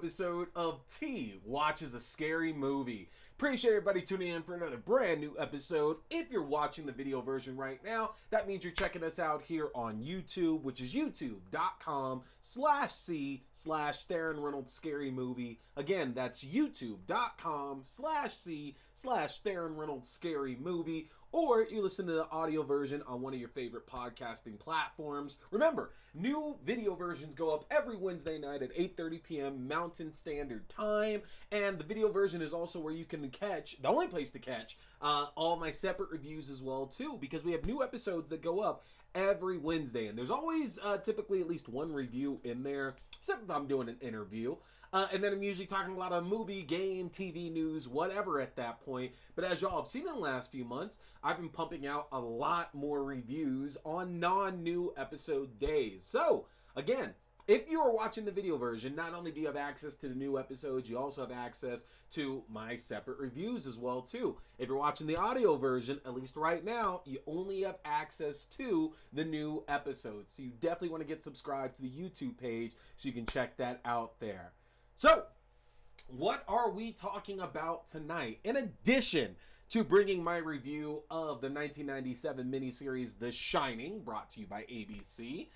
episode of T Watches a Scary Movie. Appreciate everybody tuning in for another brand new episode. If you're watching the video version right now, that means you're checking us out here on YouTube, which is youtube.com/C/Theron Reynolds Scary Movie. Again, that's youtube.com/C/Theron Reynolds Scary Movie. Or you listen to the audio version on one of your favorite podcasting platforms. Remember, new video versions go up every Wednesday night at 8:30 p.m. Mountain Standard Time. And the video version is also where you can catch, the only place to catch, all my separate reviews as well, too. Because we have new episodes that go up every Wednesday. And there's always typically at least one review in there, except if I'm doing an interview. And then I'm usually talking a lot of movie, game, TV news, whatever at that point. But as y'all have seen in the last few months, I've been pumping out a lot more reviews on non-new episode days. So, again, if you are watching the video version, not only do you have access to the new episodes, you also have access to my separate reviews as well, too. If you're watching the audio version, at least right now, you only have access to the new episodes. So you definitely want to get subscribed to the YouTube page so you can check that out there. So, what are we talking about tonight? In addition to bringing my review of the 1997 miniseries The Shining, brought to you by ABC,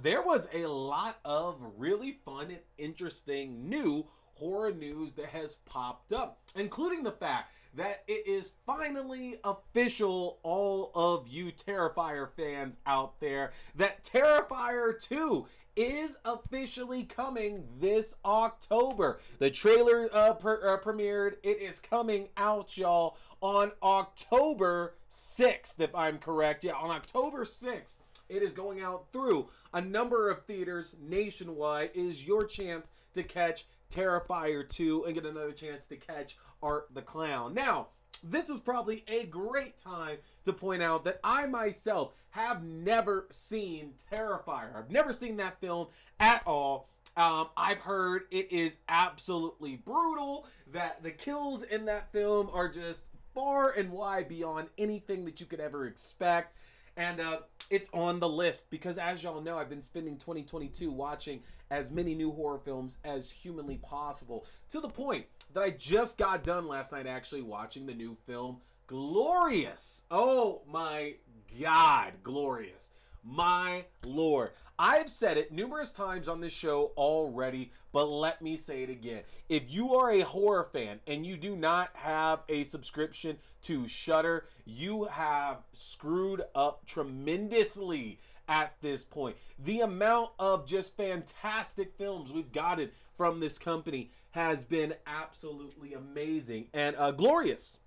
there was a lot of really fun and interesting new horror news that has popped up, including the fact that it is finally official, all of you Terrifier fans out there, that Terrifier 2 is officially coming this October. The trailer premiered. It is coming out, y'all, on October 6th, if I'm correct. Yeah, on October 6th. It is going out through a number of theaters nationwide. It is your chance to catch Terrifier 2 and get another chance to catch Art the Clown. Now, this is probably a great time to point out that I myself have never seen Terrifier. I've never seen that film at all. I've heard it is absolutely brutal, that the kills in that film are just far and wide beyond anything that you could ever expect. And it's on the list because, as y'all know, I've been spending 2022 watching as many new horror films as humanly possible, to the point that I just got done last night actually watching the new film Glorious. Oh my God, Glorious. My Lord. I've said it numerous times on this show already, but let me say it again. If you are a horror fan and you do not have a subscription to Shudder, you have screwed up tremendously at this point. The amount of just fantastic films we've gotten from this company has been absolutely amazing. And Glorious,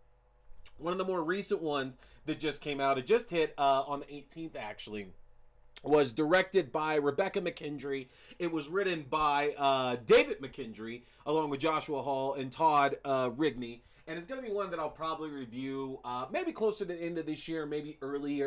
one of the more recent ones that just came out, it just hit on the 18th actually, was directed by Rebecca McKendry. It was written by David McKendry, along with Joshua Hall and Todd Rigney. And it's going to be one that I'll probably review maybe closer to the end of this year, maybe early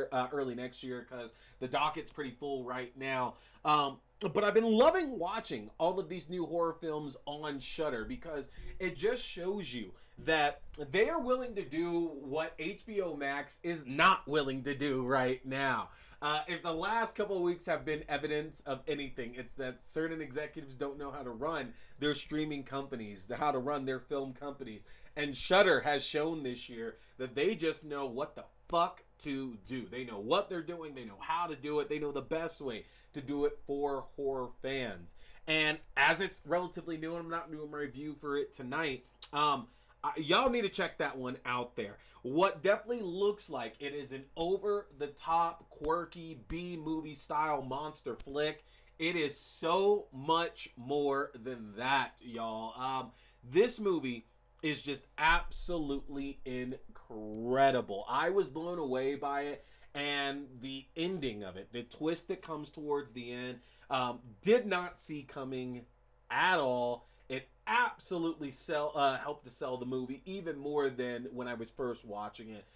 next year, because the docket's pretty full right now. But I've been loving watching all of these new horror films on Shudder because it just shows you that they are willing to do what HBO Max is not willing to do right now. If the last couple of weeks have been evidence of anything, it's that certain executives don't know how to run their streaming companies, how to run their film companies. And Shudder has shown this year that they just know what the fuck to do. They know what they're doing. They know how to do it. They know the best way to do it for horror fans. And as it's relatively new, and I'm not doing my review for it tonight, y'all need to check that one out there. What definitely looks like it is an over-the-top, quirky B-movie style monster flick. It is so much more than that, y'all. This movie is just absolutely incredible. I was blown away by it, and the ending of it, the twist that comes towards the end, did not see coming at all. It absolutely helped to sell the movie even more than when I was first watching it.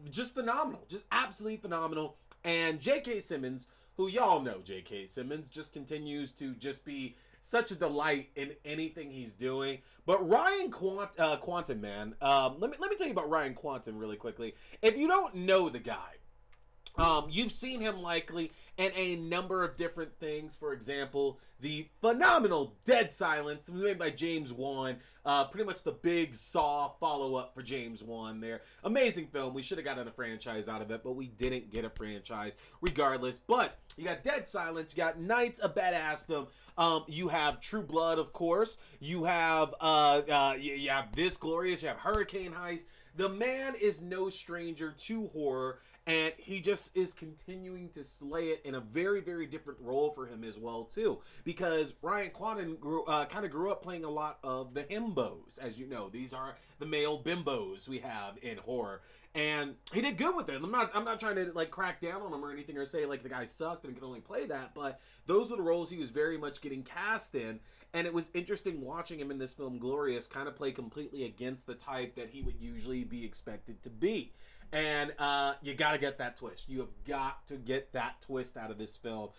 Just phenomenal, just absolutely phenomenal. And J.K. Simmons, who y'all know, J.K. Simmons just continues to just be such a delight in anything he's doing. But Ryan Quanten, man, let me tell you about Ryan Quanten really quickly. If you don't know the guy, you've seen him likely in a number of different things. For example, the phenomenal Dead Silence. It was made by James Wan. Pretty much the big Saw follow-up for James Wan there. Amazing film. We should have gotten a franchise out of it, but we didn't get a franchise regardless. But you got Dead Silence. You got Knights of Badassdom. You have True Blood, of course. You have you have This Glorious. You have Hurricane Heist. The man is no stranger to horror, and he just is continuing to slay it in a very, very different role for him as well, too. Because Ryan Quanon kind of grew up playing a lot of the himbos, as you know. These are the male bimbos we have in horror. And he did good with it. I'm not trying to like crack down on him or anything or say like the guy sucked and could only play that, but those are the roles he was very much getting cast in. And it was interesting watching him in this film, Glorious, kind of play completely against the type that he would usually be expected to be. And you got to get that twist. You have got to get that twist out of this film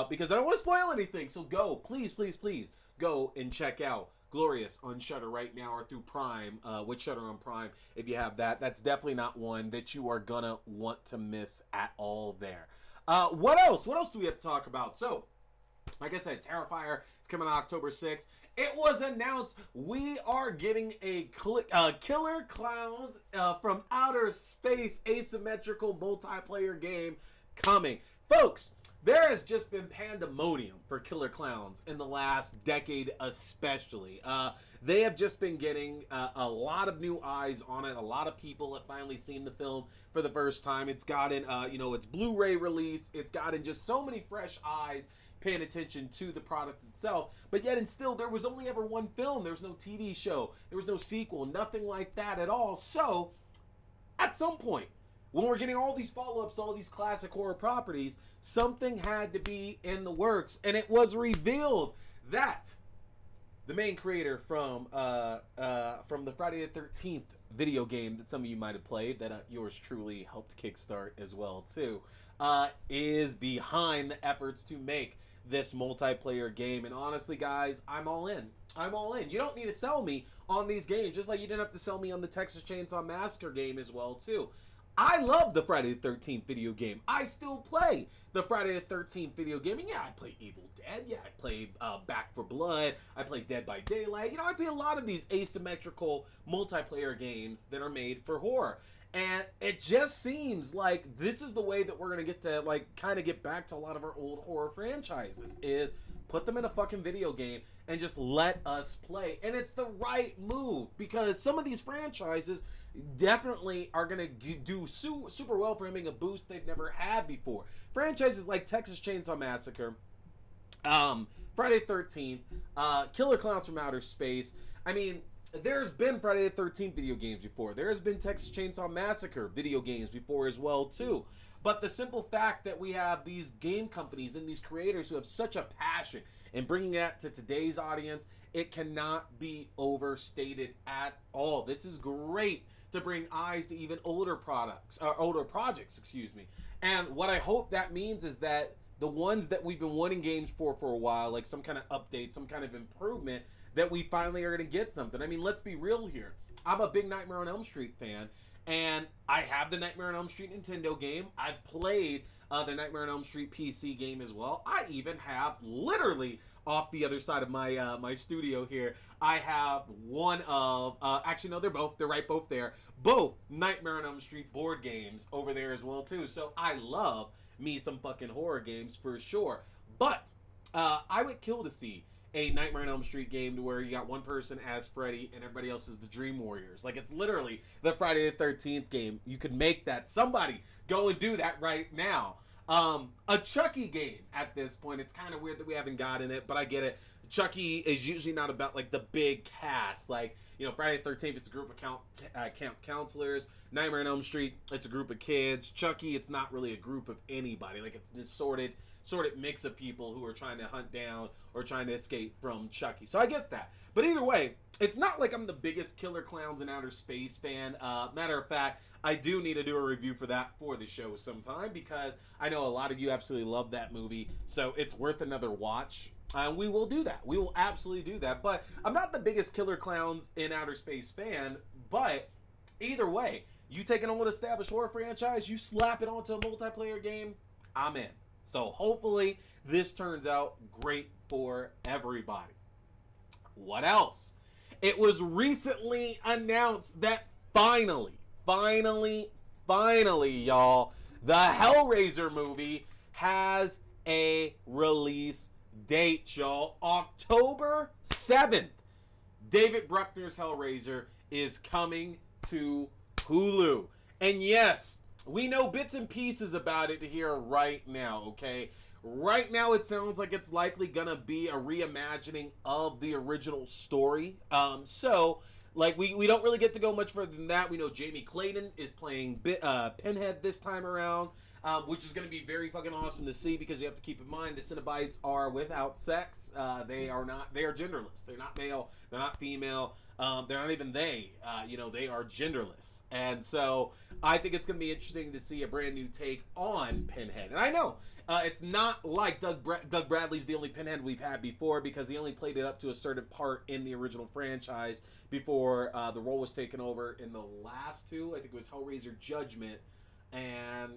because I don't want to spoil anything. So go, please, please, please go and check out Glorious on Shudder right now or through Prime, with Shudder on Prime. If you have that, that's definitely not one that you are going to want to miss at all there. What else? What else do we have to talk about? So, like I said, Terrifier is coming on October 6th. It was announced we are getting a Killer Klowns from outer space asymmetrical multiplayer game coming. Folks, there has just been pandemonium for Killer Klowns in the last decade especially. They have just been getting a lot of new eyes on it. A lot of people have finally seen the film for the first time. It's gotten, its Blu-ray release. It's gotten just so many fresh eyes paying attention to the product itself, but yet and still there was only ever one film. There was no TV show, there was no sequel, nothing like that at all. So at some point when we're getting all these follow-ups, all these classic horror properties, something had to be in the works, and it was revealed that the main creator from the Friday the 13th video game that some of you might have played, that yours truly helped kickstart as well too, is behind the efforts to make this multiplayer game. And honestly, guys, I'm all in. I'm all in. You don't need to sell me on these games, just like you didn't have to sell me on the Texas Chainsaw Massacre game as well, too. I love the Friday the 13th video game. I still play the Friday the 13th video game. And yeah, I play Evil Dead. Yeah, I play Back 4 Blood. I play Dead by Daylight. I play a lot of these asymmetrical multiplayer games that are made for horror. And it just seems like this is the way that we're going to get to, like, kind of get back to a lot of our old horror franchises, is put them in a fucking video game and just let us play. And it's the right move, because some of these franchises definitely are going to do super well for having a boost they've never had before. Franchises like Texas Chainsaw Massacre, Friday the 13th, Killer Klowns from Outer Space. I mean, there's been Friday the 13th video games before. There's been Texas Chainsaw Massacre video games before as well, too. But the simple fact that we have these game companies and these creators who have such a passion in bringing that to today's audience, it cannot be overstated at all. This is great to bring eyes to even older projects, excuse me. And what I hope that means is that the ones that we've been wanting games for a while, like some kind of update, some kind of improvement, that we finally are going to get something. I mean, let's be real here. I'm a big Nightmare on Elm Street fan, and I have the Nightmare on Elm Street Nintendo game. I've played the Nightmare on Elm Street PC game as well. I even have, literally off the other side of my my studio here, I have one of, actually no, they're right both there, both Nightmare on Elm Street board games over there as well too. So I love me some fucking horror games for sure. But I would kill to see a Nightmare on Elm Street game to where you got one person as Freddy and everybody else is the Dream Warriors. Like, it's literally the Friday the 13th game. You could make that. Somebody go and do that right now. A Chucky game at this point. It's kind of weird that we haven't gotten it, but I get it. Chucky is usually not about, like, the big cast. Like, Friday the 13th, it's a group of camp counselors. Nightmare on Elm Street, it's a group of kids. Chucky, it's not really a group of anybody. Like, it's this sorted mix of people who are trying to hunt down or trying to escape from Chucky. So I get that. But either way, it's not like I'm the biggest Killer Klowns in Outer Space fan. Matter of fact, I do need to do a review for that for the show sometime, because I know a lot of you absolutely love that movie. So it's worth another watch. We will do that. We will absolutely do that. But I'm not the biggest Killer Klowns in Outer Space fan. But either way, you take an old established horror franchise, you slap it onto a multiplayer game, I'm in. So hopefully this turns out great for everybody. What else? It was recently announced that finally, y'all, the Hellraiser movie has a release date, y'all. October 7th. David Bruckner's Hellraiser is coming to Hulu. And yes, we know bits and pieces about it here right now, okay? Right now, it sounds like it's likely gonna be a reimagining of the original story. Like, we don't really get to go much further than that. We know Jamie Clayton is playing Pinhead this time around, which is going to be very fucking awesome to see, because you have to keep in mind the Cenobites are without sex. They are genderless. They're not male. They're not female. They're not even they. They are genderless. And so I think it's going to be interesting to see a brand new take on Pinhead. And I know it's not like Doug Bradley's the only Pinhead we've had before, because he only played it up to a certain part in the original franchise before the role was taken over in the last two. I think it was Hellraiser Judgment and,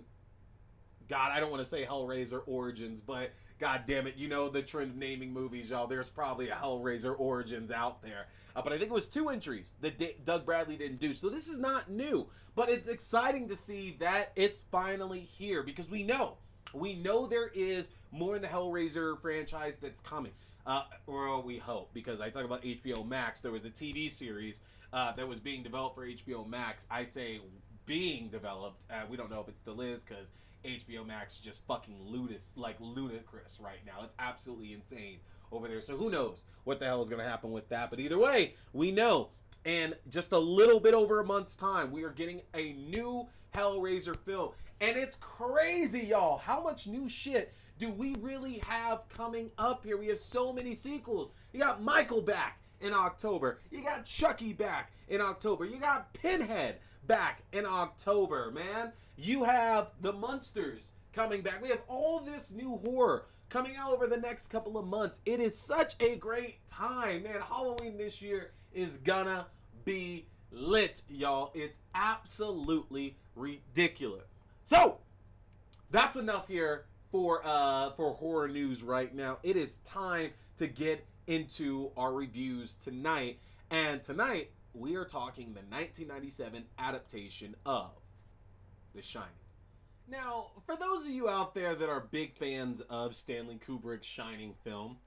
God, I don't want to say Hellraiser Origins, but God damn it, you know the trend of naming movies, y'all. There's probably a Hellraiser Origins out there. But I think it was 2 entries that Doug Bradley didn't do. So this is not new, but it's exciting to see that it's finally here, because we know there is more in the Hellraiser franchise that's coming. Or we hope, because I talk about HBO Max. There was a TV series that was being developed for HBO Max. I say being developed. We don't know if it still is, because HBO Max is just fucking ludicrous right now. It's absolutely insane over there. So who knows what the hell is going to happen with that. But either way, we know. And just a little bit over a month's time, we are getting a new Hellraiser film. And it's crazy, y'all. How much new shit do we really have coming up here? We have so many sequels. You got Michael back in October. You got Chucky back in October. You got Pinhead back in October, man. You have the Munsters coming back. We have all this new horror coming out over the next couple of months. It is such a great time, man. Halloween this year is gonna be lit, y'all. It's absolutely ridiculous. So, that's enough here for horror news right now. It is time to get into our reviews tonight. And tonight, we are talking the 1997 adaptation of The Shining. Now, for those of you out there that are big fans of Stanley Kubrick's Shining film,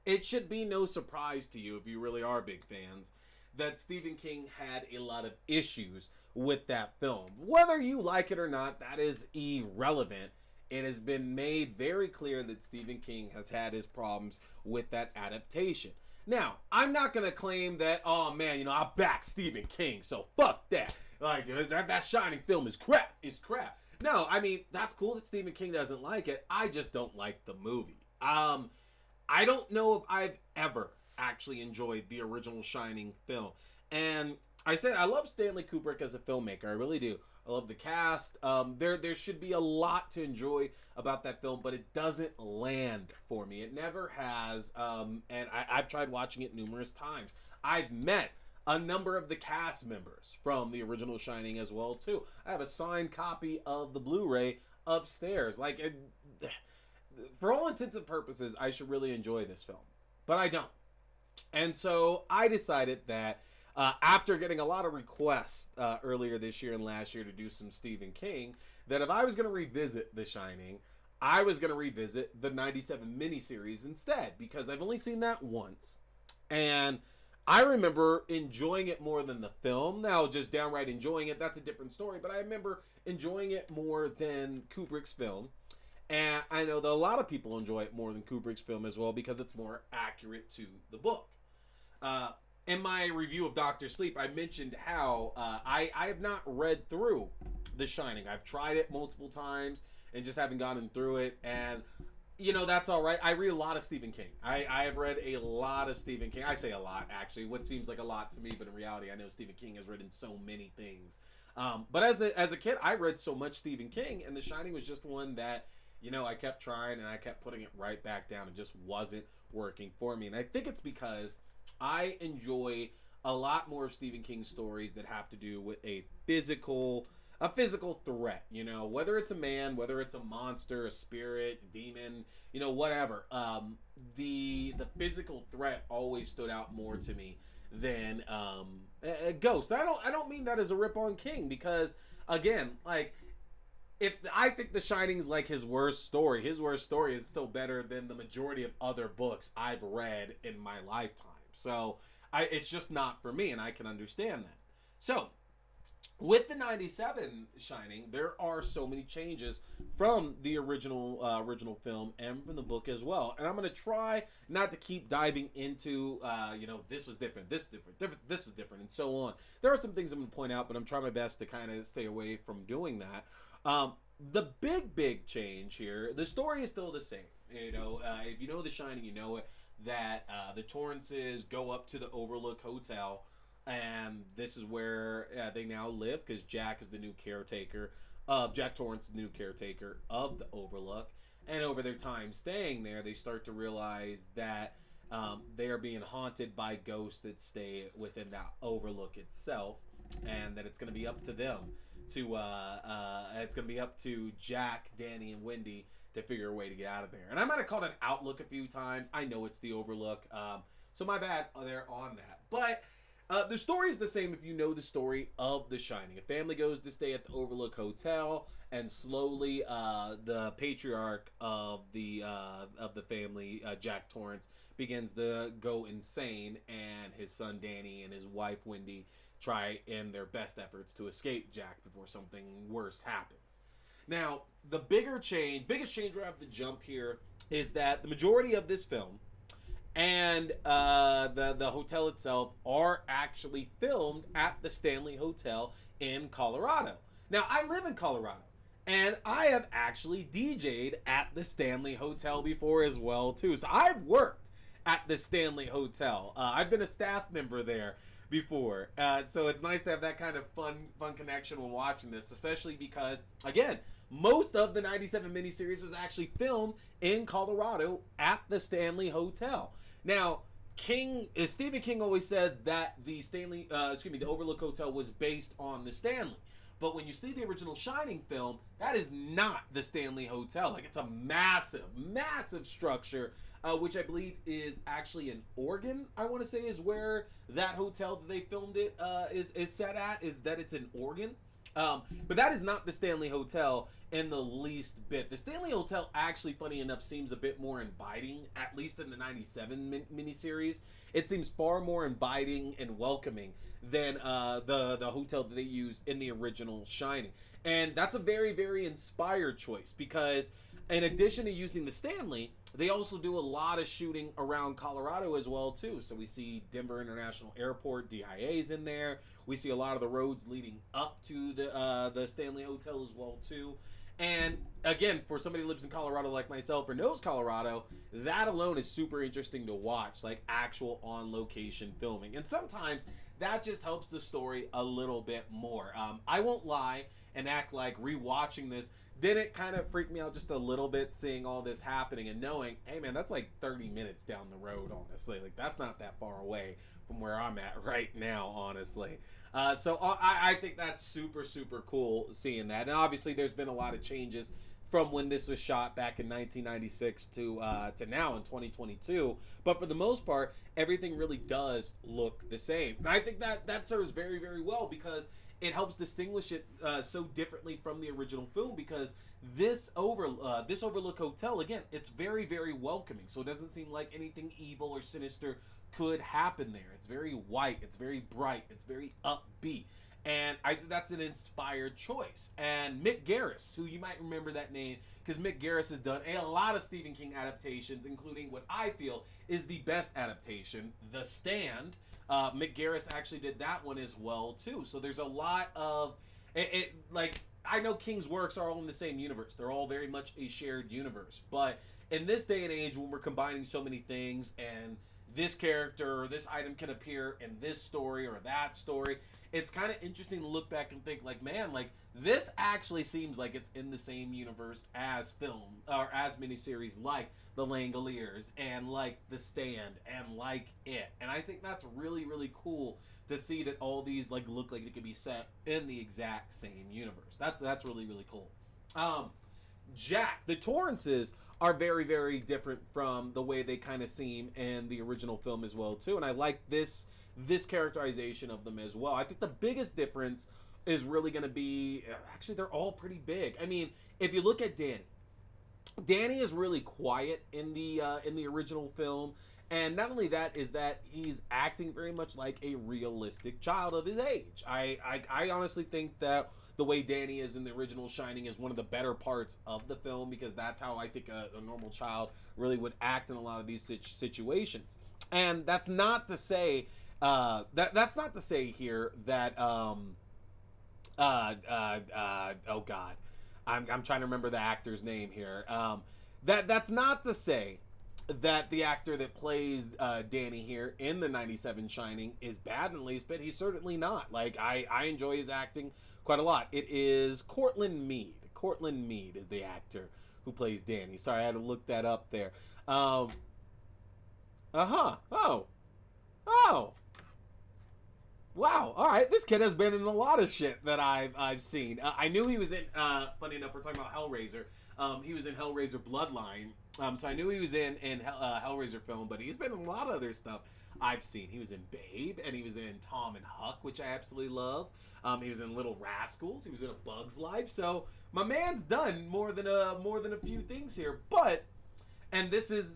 it should be no surprise to you, if you really are big fans, that Stephen King had a lot of issues with that film. Whether you like it or not, that is irrelevant. It has been made very clear that Stephen King has had his problems with that adaptation. Now, I'm not going to claim that, oh man, I back Stephen King, so fuck that. Like, that Shining film is crap. No, I mean, that's cool that Stephen King doesn't like it. I just don't like the movie. I don't know if I've ever actually enjoyed the original Shining film. And I said I love Stanley Kubrick as a filmmaker. I really do. I love the cast. There should be a lot to enjoy about that film, but it doesn't land for me. It never has. And I've tried watching it numerous times. I've met a number of the cast members from the original Shining as well, too. I have a signed copy of the Blu-ray upstairs. For all intents and purposes, I should really enjoy this film. But I don't. And so I decided that after getting a lot of requests earlier this year and last year to do some Stephen King, that if I was going to revisit The Shining, I was going to revisit the 97 miniseries instead, because I've only seen that once. And I remember enjoying it more than the film. Now, just downright enjoying it, that's a different story. But I remember enjoying it more than Kubrick's film. And I know that a lot of people enjoy it more than Kubrick's film as well, because it's more accurate to the book. In my review of Dr. Sleep, I mentioned how I have not read through The Shining. I've tried it multiple times and just haven't gotten through it. And, that's all right. I read a lot of Stephen King. I have read a lot of Stephen King. I say a lot, actually. What seems like a lot to me, but in reality, I know Stephen King has written so many things. But as a kid, I read so much Stephen King, and The Shining was just one that, I kept trying and I kept putting it right back down. It just wasn't working for me. And I think it's because I enjoy a lot more of Stephen King's stories that have to do with a physical a physical threat, you know, whether it's a man, whether it's a monster, a spirit, a demon, you know, whatever. The physical threat always stood out more to me than a ghost. I don't mean that as a rip on King, because again, like, if I think The Shining is like his worst story is still better than the majority of other books I've read in my lifetime. So it's just not for me, and I can understand that. So with the 97 Shining, there are so many changes from the original film and from the book as well. And I'm going to try not to keep diving into, this was different, this is different, this is different, and so on. There are some things I'm going to point out, but I'm trying my best to kind of stay away from doing that. The big change here, the story is still the same. You know, if you know The Shining, you know it, that the Torrances go up to the Overlook Hotel, and this is where they now live, because Jack is the new caretaker Jack Torrance is the new caretaker of the Overlook. And over their time staying there, they start to realize that they are being haunted by ghosts that stay within that Overlook itself, and that it's going to be up to them to it's going to be up to Jack, Danny, and Wendy to figure a way to get out of there. And I might have called it Outlook a few times. I know it's the Overlook, so my bad there on that. But the story is the same if you know the story of The Shining. A family goes to stay at the Overlook Hotel, and slowly the patriarch of the family, Jack Torrance, begins to go insane, and his son Danny and his wife Wendy try in their best efforts to escape Jack before something worse happens. Now, the biggest change right off the jump here is that the majority of this film and the hotel itself are actually filmed at the Stanley Hotel in Colorado. Now, I live in Colorado, and I have actually DJ'd at the Stanley Hotel before as well, too. So I've worked at the Stanley Hotel. I've been a staff member there before. So it's nice to have that kind of fun connection when watching this, especially because, again, most of the 97 miniseries was actually filmed in Colorado at the Stanley Hotel. Now, Stephen King always said that the Overlook Hotel was based on the Stanley. But when you see the original Shining film, that is not the Stanley Hotel. Like, it's a massive, massive structure, which I believe is actually in Oregon, I want to say, is where that hotel that they filmed it is set at, is that it's in Oregon. But that is not the Stanley Hotel in the least bit. The Stanley Hotel actually, funny enough, seems a bit more inviting, at least in the 97 miniseries. It seems far more inviting and welcoming than the hotel that they used in the original Shining. And that's a very, very inspired choice, because in addition to using the Stanley, they also do a lot of shooting around Colorado as well, too. So we see Denver International Airport, DIA's in there. We see a lot of the roads leading up to the Stanley Hotel as well, too. And again, for somebody who lives in Colorado like myself or knows Colorado, that alone is super interesting to watch, like actual on-location filming. And sometimes that just helps the story a little bit more. I won't lie and act like rewatching this didn't kind of freak me out just a little bit, seeing all this happening and knowing, hey man, that's like 30 minutes down the road, honestly. Like, that's not that far away from where I'm at right now, honestly. So I think that's super, super cool seeing that. And obviously there's been a lot of changes from when this was shot back in 1996 to now in 2022. But for the most part, everything really does look the same. And I think that serves very, very well, because it helps distinguish it so differently from the original film, because this Overlook Hotel, again, it's very, very welcoming. So it doesn't seem like anything evil or sinister could happen there. It's very white, it's very bright, it's very upbeat. And I think that's an inspired choice. And Mick Garris, who you might remember that name, because Mick Garris has done a lot of Stephen King adaptations, including what I feel is the best adaptation, The Stand. Mick Garris actually did that one as well, too. So there's a lot of like, I know King's works are all in the same universe. They're all very much a shared universe. But in this day and age, when we're combining so many things and this character or this item can appear in this story or that story. It's kind of interesting to look back and think like, man, like this actually seems like it's in the same universe as film or as miniseries like The Langoliers and like The Stand and like It. And I think that's really, really cool to see that all these like look like they could be set in the exact same universe. That's really, really cool. Jack, the Torrances are very, very different from the way they kind of seem in the original film as well too. And I like this characterization of them as well. I think the biggest difference is really going to be, actually they're all pretty big. I mean, if you look at Danny is really quiet in the original film, and not only that is that he's acting very much like a realistic child of his age. I honestly think that the way Danny is in the original Shining is one of the better parts of the film, because that's how I think a normal child really would act in a lot of these situations. And that's not to say that's not to say here that oh god, I'm trying to remember the actor's name here. That's not to say that the actor that plays Danny here in the 97 Shining is bad in the least bit. He's certainly not. Like, I enjoy his acting quite a lot. It is Cortland Mead. Cortland Mead is the actor who plays Danny. Sorry, I had to look that up there. Oh. Wow. All right. This kid has been in a lot of shit that I've seen. I knew he was in. Funny enough, we're talking about Hellraiser. He was in Hellraiser Bloodline. So I knew he was in Hellraiser film, but he's been in a lot of other stuff I've seen. He was in Babe, and he was in Tom and Huck, which I absolutely love. He was in Little Rascals. He was in A Bug's Life. So my man's done more than a few things here. But, and this is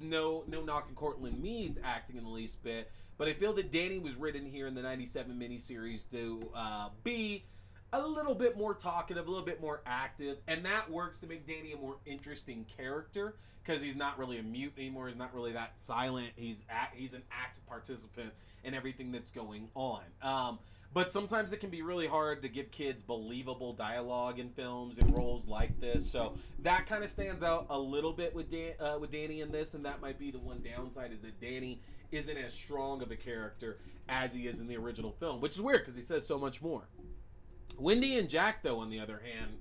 no knocking Cortland Mead's acting in the least bit, but I feel that Danny was written here in the 97 miniseries to be a little bit more talkative, a little bit more active, and that works to make Danny a more interesting character, because he's not really a mute anymore. He's not really that silent. He's an active participant in everything that's going on. But sometimes it can be really hard to give kids believable dialogue in films and roles like this. So that kind of stands out a little bit with Danny in this, and that might be the one downside, is that Danny isn't as strong of a character as he is in the original film, which is weird because he says so much more. Wendy and Jack, though, on the other hand,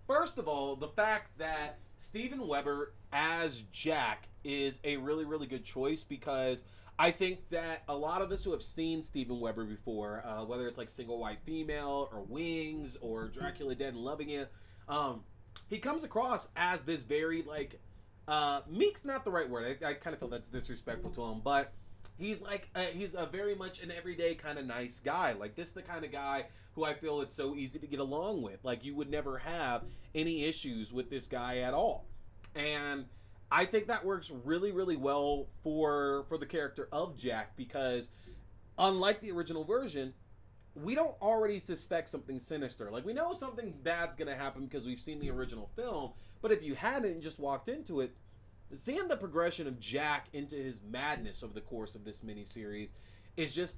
first of all, the fact that Steven Weber as Jack is a really, really good choice, because I think that a lot of us who have seen Steven Weber before, whether it's like Single White Female or Wings or Dracula Dead and Loving It, he comes across as this very, like, meek's not the right word. I kind of feel that's disrespectful to him, but he's like, he's a very much an everyday kind of nice guy. Like, this is the kind of guy who I feel it's so easy to get along with. Like, you would never have any issues with this guy at all. And I think that works really, really well for the character of Jack, because unlike the original version, we don't already suspect something sinister. Like, we know something bad's going to happen because we've seen the original film, but if you hadn't and just walked into it, seeing the progression of Jack into his madness over the course of this miniseries is just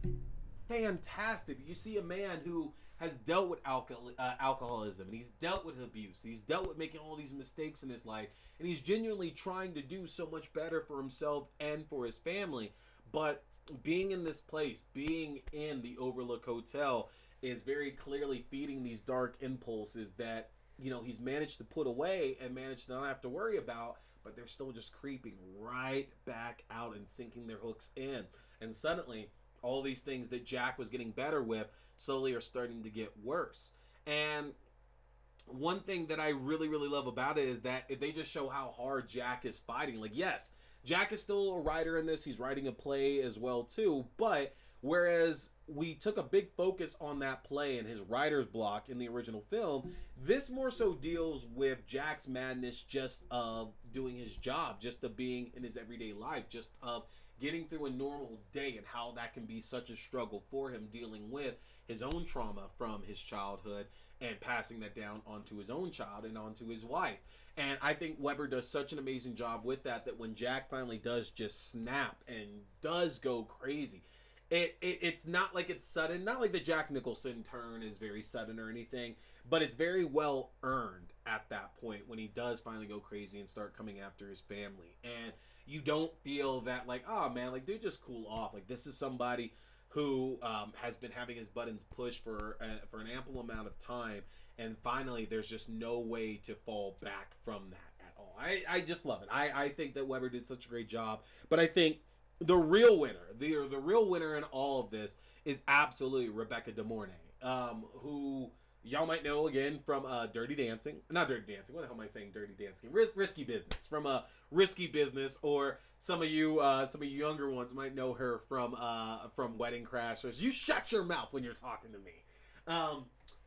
fantastic. You see a man who has dealt with alcoholism, and he's dealt with abuse, he's dealt with making all these mistakes in his life, and he's genuinely trying to do so much better for himself and for his family. But being in this place, being in the Overlook Hotel, is very clearly feeding these dark impulses that, you know, he's managed to put away and managed to not have to worry about, but they're still just creeping right back out and sinking their hooks in. And suddenly, all these things that Jack was getting better with slowly are starting to get worse. And one thing that I really, really love about it is that they just show how hard Jack is fighting. Like, yes, Jack is still a writer in this. He's writing a play as well, too. But whereas we took a big focus on that play and his writer's block in the original film, this more so deals with Jack's madness just of doing his job, just of being in his everyday life, just of getting through a normal day, and how that can be such a struggle for him, dealing with his own trauma from his childhood and passing that down onto his own child and onto his wife. And I think Weber does such an amazing job with that, that when Jack finally does just snap and does go crazy, it's not like it's sudden, not like the Jack Nicholson turn is very sudden or anything, but it's very well earned at that point when he does finally go crazy and start coming after his family. And you don't feel that like, oh man, like dude, just cool off. Like this is somebody who has been having his buttons pushed for an ample amount of time, and finally there's just no way to fall back from that at all. I just love it. I think that Weber did such a great job, but I think the real winner, the real winner in all of this is absolutely Rebecca De Mornay, who y'all might know again from Dirty Dancing. Not Dirty Dancing. What the hell am I saying? Dirty Dancing. Risky Business. From Risky Business, or some of you younger ones might know her from Wedding Crashers. You shut your mouth when you're talking to me.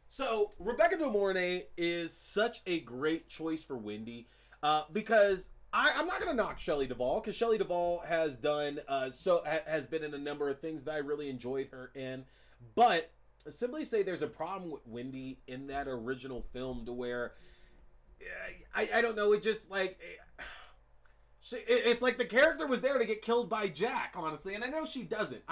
So Rebecca De Mornay is such a great choice for Wendy, because I'm not gonna knock Shelley Duvall, because Shelley Duvall has done has been in a number of things that I really enjoyed her in, but simply say there's a problem with Wendy in that original film to where I don't know, it just like it's like the character was there to get killed by Jack, honestly, and I know she doesn't,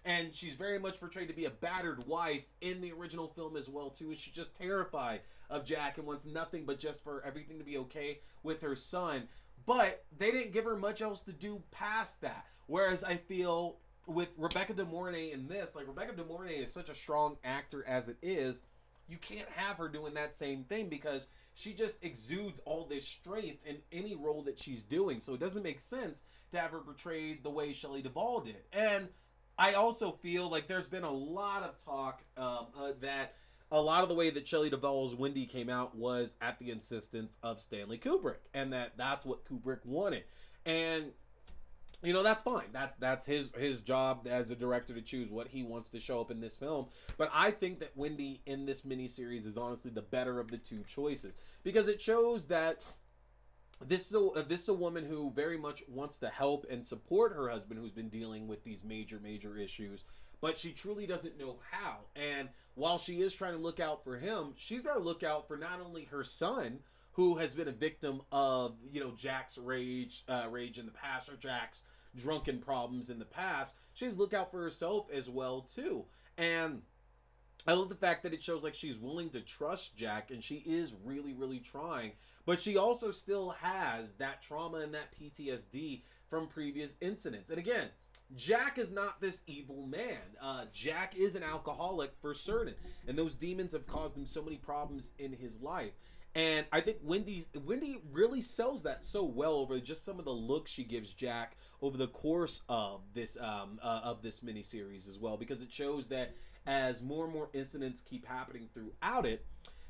and she's very much portrayed to be a battered wife in the original film as well too, and she's just terrified of Jack and wants nothing but just for everything to be okay with her son. But they didn't give her much else to do past that. Whereas I feel with Rebecca De Mornay in this, like Rebecca De Mornay is such a strong actor as it is, you can't have her doing that same thing because she just exudes all this strength in any role that she's doing. So it doesn't make sense to have her portrayed the way Shelley Duvall did. And I also feel like there's been a lot of talk that a lot of the way that Shelley Duvall's Wendy came out was at the insistence of Stanley Kubrick, and that's what Kubrick wanted. And you know, that's fine. That's his job as a director to choose what he wants to show up in this film. But I think that Wendy in this miniseries is honestly the better of the two choices, because it shows that this is a woman who very much wants to help and support her husband, who's been dealing with these major issues, but she truly doesn't know how. And while she is trying to look out for him, she's got to look out for not only her son, who has been a victim of, you know, Jack's rage in the past, or Jack's drunken problems in the past. She's look out for herself as well too. And I love the fact that it shows like she's willing to trust Jack, and she is really trying, but she also still has that trauma and that PTSD from previous incidents. And again, Jack is not this evil man. Jack is an alcoholic for certain, and those demons have caused him so many problems in his life. And I think Wendy really sells that so well over just some of the looks she gives Jack over the course of this miniseries as well, because it shows that as more and more incidents keep happening throughout it,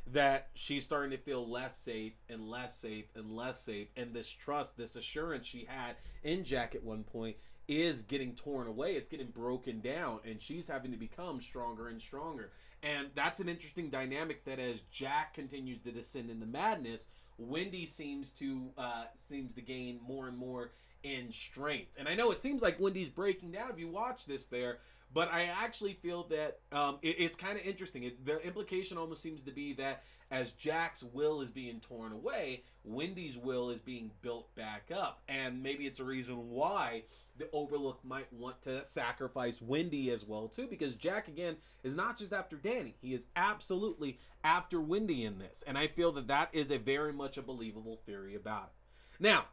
that she's starting to feel less safe and less safe and less safe, and this trust, this assurance she had in Jack at one point is getting torn away. It's getting broken down, and she's having to become stronger and stronger. And that's an interesting dynamic, that as Jack continues to descend into madness, Wendy seems to gain more and more in strength. And I know it seems like Wendy's breaking down if you watch this there, but I actually feel that it's kind of interesting. The implication almost seems to be that as Jack's will is being torn away, Wendy's will is being built back up. And maybe it's a reason why the Overlook might want to sacrifice Wendy as well too, because Jack again is not just after Danny, he is absolutely after Wendy in this. And I feel that that is a very much a believable theory about it. Now,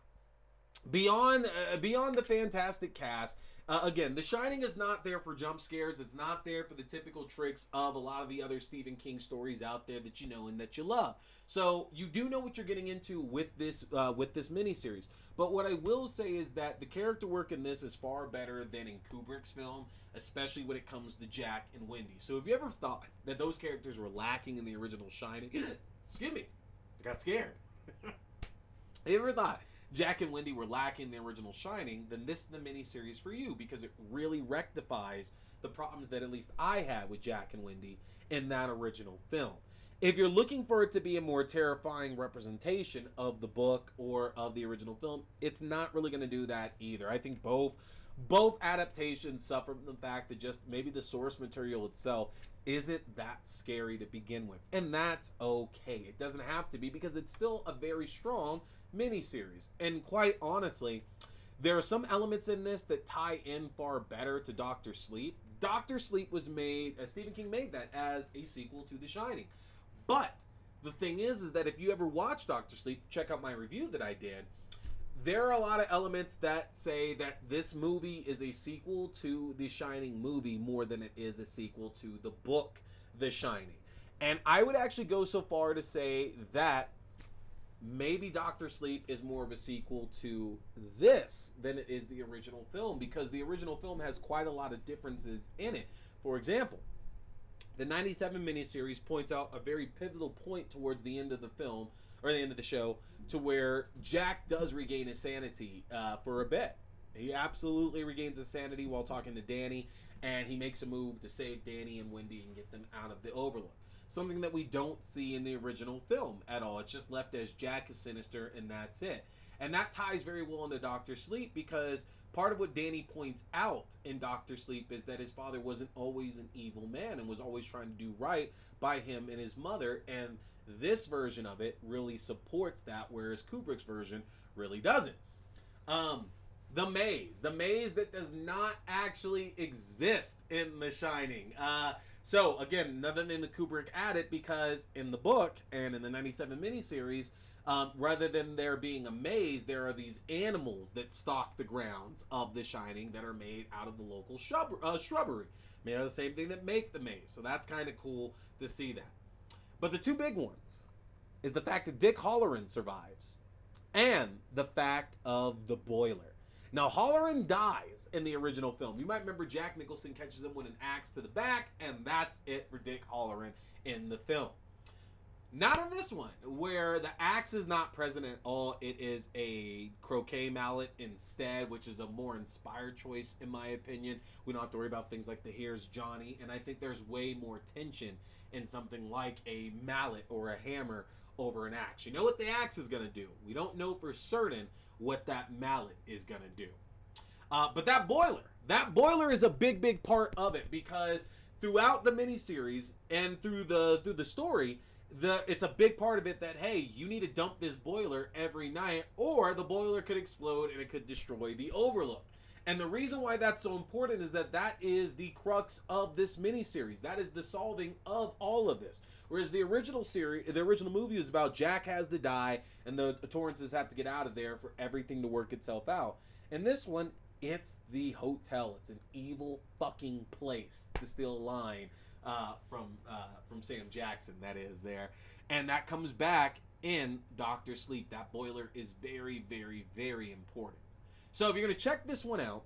beyond the fantastic cast, again, The Shining is not there for jump scares. It's not there for the typical tricks of a lot of the other Stephen King stories out there that you know and that you love. So you do know what you're getting into with this miniseries. But what I will say is that the character work in this is far better than in Kubrick's film, especially when it comes to Jack and Wendy. So if you ever thought that those characters were lacking in the original Shining, excuse me, I got scared. If you ever thought Jack and Wendy were lacking the original Shining, then this is the miniseries for you, because it really rectifies the problems that at least I had with Jack and Wendy in that original film. If you're looking for it to be a more terrifying representation of the book or of the original film, it's not really going to do that either. I think both adaptations suffer from the fact that just maybe the source material itself isn't that scary to begin with. And that's okay. It doesn't have to be, because it's still a very strong miniseries. And quite honestly, There are some elements in this that tie in far better to Doctor Sleep. Doctor Sleep was made, Stephen King made that as a sequel to The Shining. But the thing is that if you ever watch Doctor Sleep, check out my review that I did. There are a lot of elements that say that this movie is a sequel to The Shining movie more than it is a sequel to the book The Shining. And I would actually go so far to say that maybe Doctor Sleep is more of a sequel to this than it is the original film, because the original film has quite a lot of differences in it. For example, the 97 miniseries points out a very pivotal point towards the end of the film, or the end of the show, to where Jack does regain his sanity for a bit. He absolutely regains his sanity while talking to Danny, and he makes a move to save Danny and Wendy and get them out of the Overlook. Something that we don't see in the original film at all. It's just left as Jack is sinister, and that's it. And that ties very well into Doctor Sleep, because part of what Danny points out in Doctor Sleep is that his father wasn't always an evil man and was always trying to do right by him and his mother, and this version of it really supports that, whereas Kubrick's version really doesn't. The maze that does not actually exist in The Shining. So again, another thing that Kubrick added, because in the book and in the 97 miniseries, rather than there being a maze, there are these animals that stalk the grounds of The Shining that are made out of the local shrubbery, made out of the same thing that make the maze. So that's kind of cool to see that. But the two big ones is the fact that Dick Halloran survives and the fact of the boiler. Now, Halloran dies in the original film. You might remember Jack Nicholson catches him with an axe to the back, and that's it for Dick Halloran in the film. Not in this one, where the axe is not present at all. It is a croquet mallet instead, which is a more inspired choice, in my opinion. We don't have to worry about things like the Here's Johnny, and I think there's way more tension in something like a mallet or a hammer over an axe. You know what the axe is going to do. We don't know for certain what that mallet is going to do. But that boiler is a big part of it, because throughout the miniseries and through the story, it's a big part of it that, hey, you need to dump this boiler every night, or the boiler could explode and it could destroy the Overlook. And the reason why that's so important is that is the crux of this miniseries. That is the solving of all of this. Whereas the original movie was about Jack has to die and the Torrances have to get out of there for everything to work itself out. In this one, it's the hotel. It's an evil fucking place, to steal a line from Sam Jackson, that is there. And that comes back in Doctor Sleep. That boiler is very, very, very important. So if you're going to check this one out,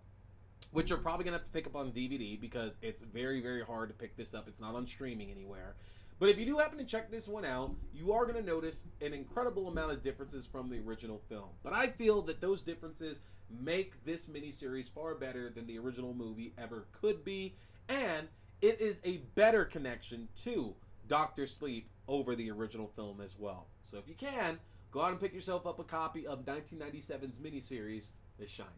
which you're probably going to have to pick up on DVD, because it's very, very hard to pick this up. It's not on streaming anywhere. But if you do happen to check this one out, you are going to notice an incredible amount of differences from the original film. But I feel that those differences make this miniseries far better than the original movie ever could be. And it is a better connection to Doctor Sleep over the original film as well. So if you can, go out and pick yourself up a copy of 1997's miniseries, The Shining.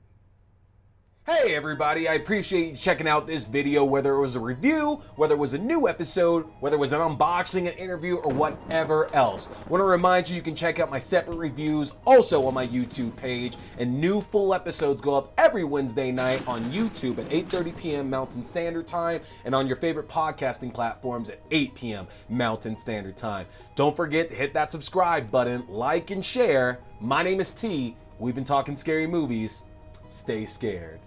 Hey everybody, I appreciate you checking out this video, whether it was a review, whether it was a new episode, whether it was an unboxing, an interview, or whatever else. I want to remind you can check out my separate reviews also on my YouTube page, and new full episodes go up every Wednesday night on YouTube at 8:30 p.m. Mountain Standard Time, and on your favorite podcasting platforms at 8 p.m. Mountain Standard Time. Don't forget to hit that subscribe button, like and share. My name is T. We've been talking scary movies. Stay scared.